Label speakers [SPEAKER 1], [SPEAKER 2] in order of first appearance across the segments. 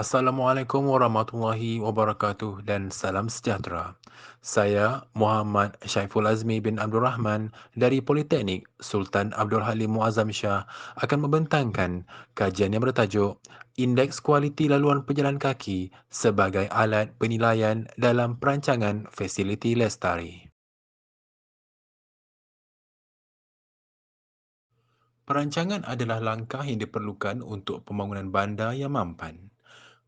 [SPEAKER 1] Assalamualaikum warahmatullahi wabarakatuh dan salam sejahtera. Saya Muhammad Syaiful Azmi bin Abdul Rahman dari Politeknik Sultan Abdul Halim Muazzam Shah akan membentangkan kajian yang bertajuk Indeks Kualiti Laluan Pejalan Kaki sebagai alat penilaian dalam perancangan fasiliti lestari. Perancangan adalah langkah yang diperlukan untuk pembangunan bandar yang mampan.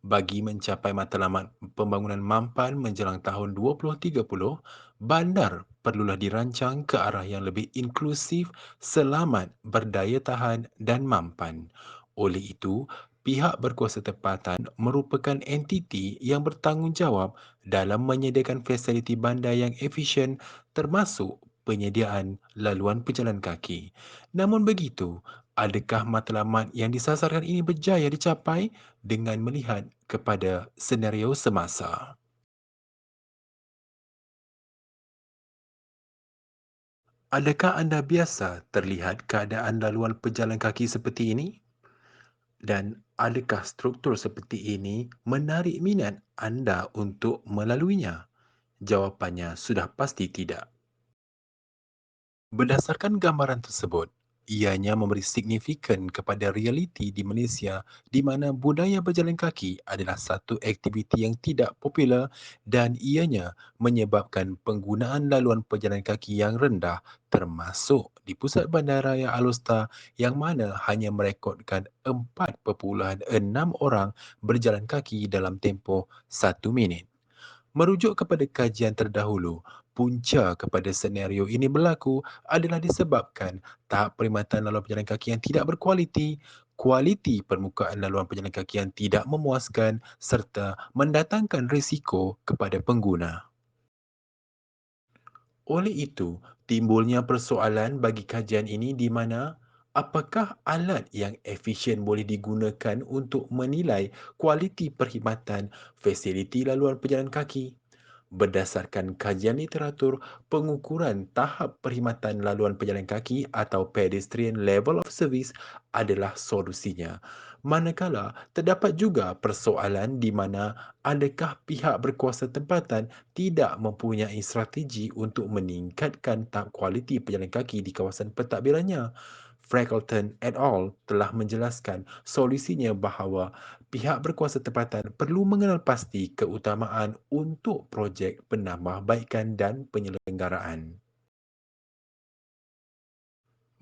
[SPEAKER 1] Bagi mencapai matlamat pembangunan mampan menjelang tahun 2030, bandar perlulah dirancang ke arah yang lebih inklusif, selamat, berdaya tahan dan mampan. Oleh itu, pihak berkuasa tempatan merupakan entiti yang bertanggungjawab dalam menyediakan fasiliti bandar yang efisien termasuk penyediaan laluan pejalan kaki. Namun begitu, adakah matlamat yang disasarkan ini berjaya dicapai dengan melihat kepada senario semasa? Adakah anda biasa terlihat keadaan laluan pejalan kaki seperti ini? Dan adakah struktur seperti ini menarik minat anda untuk melaluinya? Jawapannya sudah pasti tidak. Berdasarkan gambaran tersebut, ianya memberi signifikan kepada realiti di Malaysia di mana budaya berjalan kaki adalah satu aktiviti yang tidak popular dan ianya menyebabkan penggunaan laluan pejalan kaki yang rendah termasuk di pusat bandaraya Alor yang mana hanya merekodkan 4.6 orang berjalan kaki dalam tempoh 1 minit. Merujuk kepada kajian terdahulu, punca kepada senario ini berlaku adalah disebabkan tahap perkhidmatan laluan pejalan kaki yang tidak berkualiti, kualiti permukaan laluan pejalan kaki yang tidak memuaskan serta mendatangkan risiko kepada pengguna. Oleh itu, timbulnya persoalan bagi kajian ini di mana apakah alat yang efisien boleh digunakan untuk menilai kualiti perkhidmatan fasiliti laluan pejalan kaki? Berdasarkan kajian literatur, pengukuran tahap perkhidmatan laluan pejalan kaki atau pedestrian level of service adalah solusinya. Manakala terdapat juga persoalan di mana adakah pihak berkuasa tempatan tidak mempunyai strategi untuk meningkatkan tahap kualiti pejalan kaki di kawasan pentadbirannya. Freckleton et al. Telah menjelaskan solusinya bahawa pihak berkuasa tempatan perlu mengenal pasti keutamaan untuk projek penambahbaikan dan penyelenggaraan.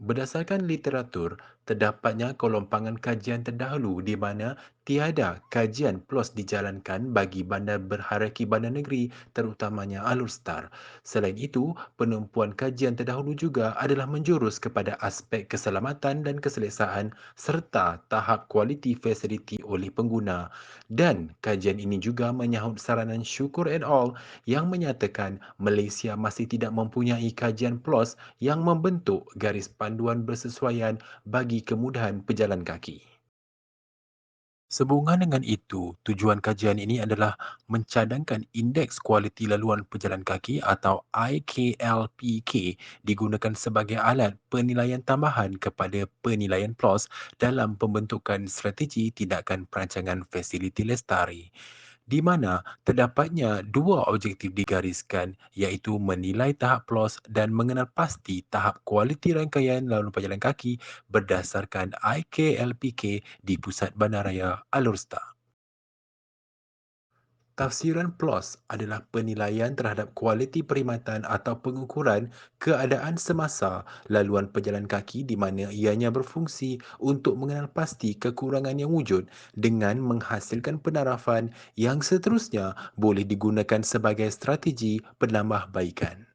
[SPEAKER 1] Berdasarkan literatur, terdapatnya kelompangan kajian terdahulu di mana tiada kajian PLOS dijalankan bagi bandar berhierarki bandar negeri terutamanya Alor Star. Selain itu, penumpuan kajian terdahulu juga adalah menjurus kepada aspek keselamatan dan keselesaan serta tahap kualiti fasiliti oleh pengguna. Dan kajian ini juga menyahut saranan Syukur et al. Yang menyatakan Malaysia masih tidak mempunyai kajian PLOS yang membentuk garis panduan bersesuaian bagi kemudahan pejalan kaki. Sehubungan dengan itu, tujuan kajian ini adalah mencadangkan Indeks Kualiti Laluan Pejalan Kaki atau IKLPK digunakan sebagai alat penilaian tambahan kepada penilaian PLOS dalam pembentukan strategi tindakan perancangan fasiliti lestari, di mana terdapatnya dua objektif digariskan iaitu menilai tahap PLOS dan mengenal pasti tahap kualiti rangkaian laluan pejalan kaki berdasarkan IKLPK di Pusat Bandaraya Alor Setar. Tafsiran PLOS adalah penilaian terhadap kualiti perkhidmatan atau pengukuran keadaan semasa laluan pejalan kaki di mana ianya berfungsi untuk mengenal pasti kekurangan yang wujud dengan menghasilkan penarafan yang seterusnya boleh digunakan sebagai strategi penambahbaikan.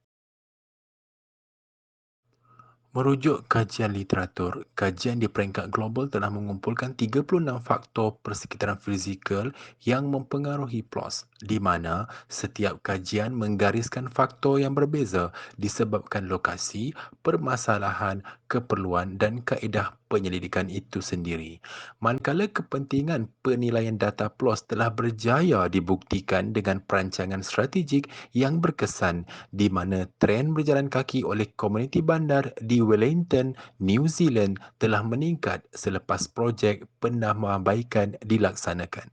[SPEAKER 1] Merujuk kajian literatur, kajian di peringkat global telah mengumpulkan 36 faktor persekitaran fizikal yang mempengaruhi PLOS, di mana setiap kajian menggariskan faktor yang berbeza disebabkan lokasi, permasalahan, keperluan dan kaedah penyelidikan itu sendiri. Manakala kepentingan penilaian data PLOS telah berjaya dibuktikan dengan perancangan strategik yang berkesan di mana tren berjalan kaki oleh komuniti bandar di Wellington, New Zealand telah meningkat selepas projek penambahbaikan dilaksanakan.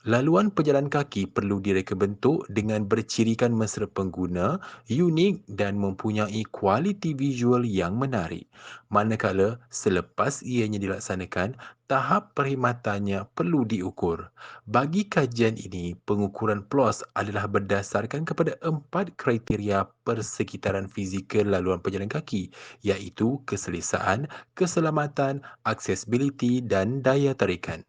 [SPEAKER 1] Laluan pejalan kaki perlu direka bentuk dengan bercirikan mesra pengguna, unik dan mempunyai kualiti visual yang menarik. Manakala selepas ianya dilaksanakan, tahap perkhidmatannya perlu diukur. Bagi kajian ini, pengukuran PLOS adalah berdasarkan kepada 4 kriteria persekitaran fizikal laluan pejalan kaki, iaitu keselesaan, keselamatan, aksesibiliti dan daya tarikan.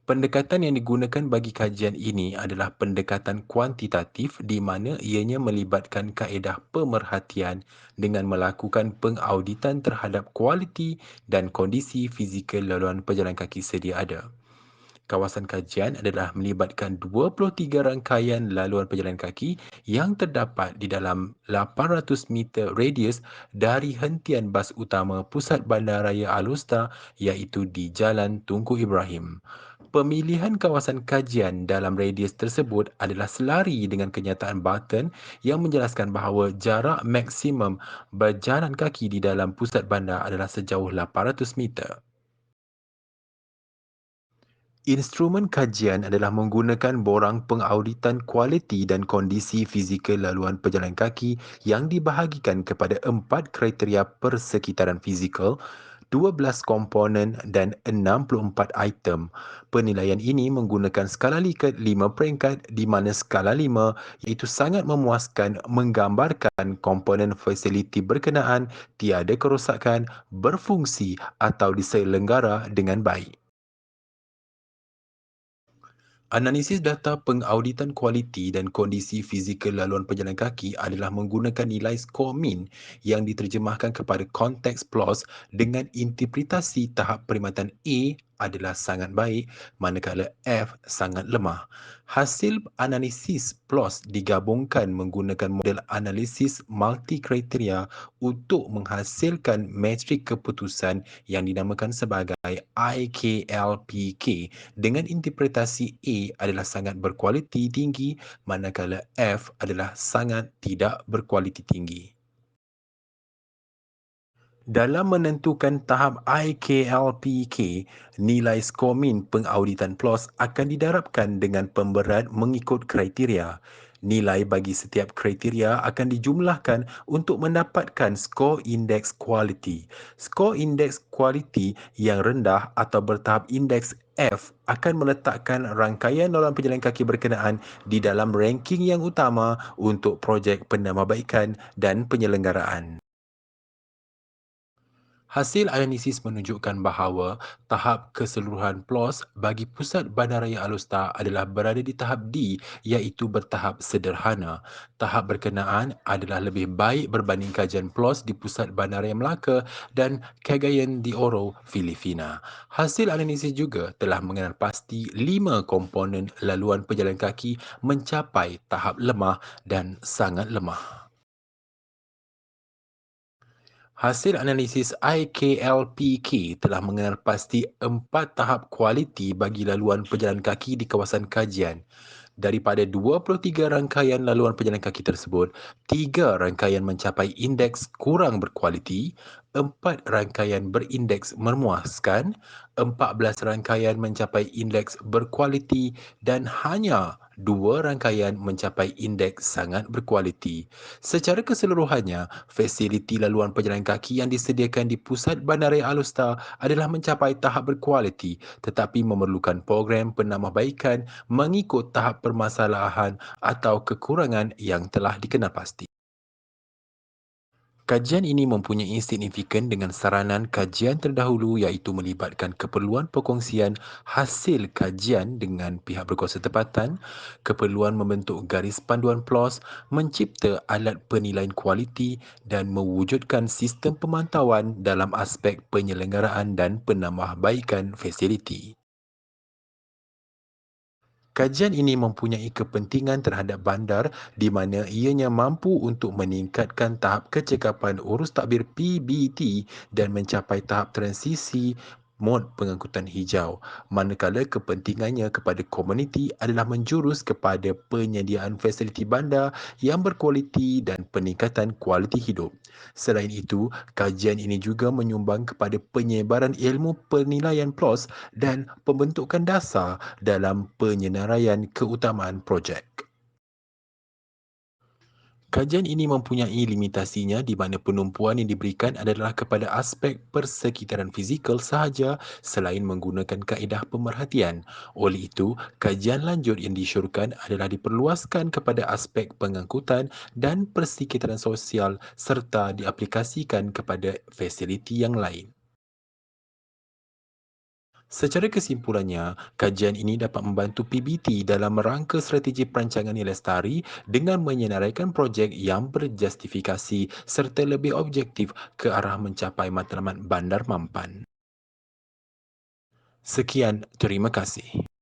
[SPEAKER 1] Pendekatan yang digunakan bagi kajian ini adalah pendekatan kuantitatif di mana ianya melibatkan kaedah pemerhatian dengan melakukan pengauditan terhadap kualiti dan kondisi fizikal laluan pejalan kaki sedia ada. Kawasan kajian adalah melibatkan 23 rangkaian laluan pejalan kaki yang terdapat di dalam 800 meter radius dari hentian bas utama pusat bandaraya Alusta iaitu di Jalan Tunku Ibrahim. Pemilihan kawasan kajian dalam radius tersebut adalah selari dengan kenyataan Barton yang menjelaskan bahawa jarak maksimum berjalan kaki di dalam pusat bandar adalah sejauh 800 meter. Instrumen kajian adalah menggunakan borang pengauditan kualiti dan kondisi fizikal laluan pejalan kaki yang dibahagikan kepada 4 kriteria persekitaran fizikal, 12 komponen dan 64 item. Penilaian ini menggunakan skala Likert 5 peringkat di mana skala 5 iaitu sangat memuaskan menggambarkan komponen fasiliti berkenaan tiada kerosakan, berfungsi atau diselenggara dengan baik. Analisis data pengauditan kualiti dan kondisi fizikal laluan pejalan kaki adalah menggunakan nilai skor min yang diterjemahkan kepada konteks PLOS dengan interpretasi tahap perkhidmatan A adalah sangat baik manakala F sangat lemah. Hasil analisis PLOS digabungkan menggunakan model analisis multi-kriteria untuk menghasilkan metrik keputusan yang dinamakan sebagai IKLPK dengan interpretasi A adalah sangat berkualiti tinggi manakala F adalah sangat tidak berkualiti tinggi. Dalam menentukan tahap IKLPK, nilai skor min pengauditan PLOS akan didarabkan dengan pemberat mengikut kriteria. Nilai bagi setiap kriteria akan dijumlahkan untuk mendapatkan skor indeks kualiti. Skor indeks kualiti yang rendah atau bertahap indeks F akan meletakkan rangkaian laluan pejalan kaki berkenaan di dalam ranking yang utama untuk projek penambahbaikan dan penyelenggaraan. Hasil analisis menunjukkan bahawa tahap keseluruhan PLOS bagi Pusat Bandaraya Alustar adalah berada di tahap D iaitu bertahap sederhana. Tahap berkenaan adalah lebih baik berbanding kajian PLOS di Pusat Bandaraya Melaka dan Cagayan de Oro, Filipina. Hasil analisis juga telah mengenal pasti 5 komponen laluan pejalan kaki mencapai tahap lemah dan sangat lemah. Hasil analisis IKLPK telah mengenal pasti 4 tahap kualiti bagi laluan pejalan kaki di kawasan kajian. Daripada 23 rangkaian laluan pejalan kaki tersebut, 3 rangkaian mencapai indeks kurang berkualiti, 4 rangkaian berindeks memuaskan, 14 rangkaian mencapai indeks berkualiti dan hanya 2 rangkaian mencapai indeks sangat berkualiti. Secara keseluruhannya, fasiliti laluan pejalan kaki yang disediakan di Pusat Bandaraya Alustar adalah mencapai tahap berkualiti tetapi memerlukan program penambahbaikan mengikut tahap permasalahan atau kekurangan yang telah dikenal pasti. Kajian ini mempunyai signifikan dengan saranan kajian terdahulu iaitu melibatkan keperluan perkongsian hasil kajian dengan pihak berkuasa tempatan, keperluan membentuk garis panduan PLOS, mencipta alat penilaian kualiti dan mewujudkan sistem pemantauan dalam aspek penyelenggaraan dan penambahbaikan fasiliti. Kajian ini mempunyai kepentingan terhadap bandar di mana ianya mampu untuk meningkatkan tahap kecekapan urus takbir PBT dan mencapai tahap transisi mod pengangkutan hijau, manakala kepentingannya kepada komuniti adalah menjurus kepada penyediaan fasiliti bandar yang berkualiti dan peningkatan kualiti hidup. Selain itu, kajian ini juga menyumbang kepada penyebaran ilmu penilaian PLOS dan pembentukan dasar dalam penyenaraian keutamaan projek. Kajian ini mempunyai limitasinya di mana penumpuan yang diberikan adalah kepada aspek persekitaran fizikal sahaja selain menggunakan kaedah pemerhatian. Oleh itu, kajian lanjut yang disyorkan adalah diperluaskan kepada aspek pengangkutan dan persekitaran sosial serta diaplikasikan kepada fasiliti yang lain. Secara kesimpulannya, kajian ini dapat membantu PBT dalam merangka strategi perancangan nilai lestari dengan menyenaraikan projek yang berjustifikasi serta lebih objektif ke arah mencapai matlamat bandar mampan. Sekian, terima kasih.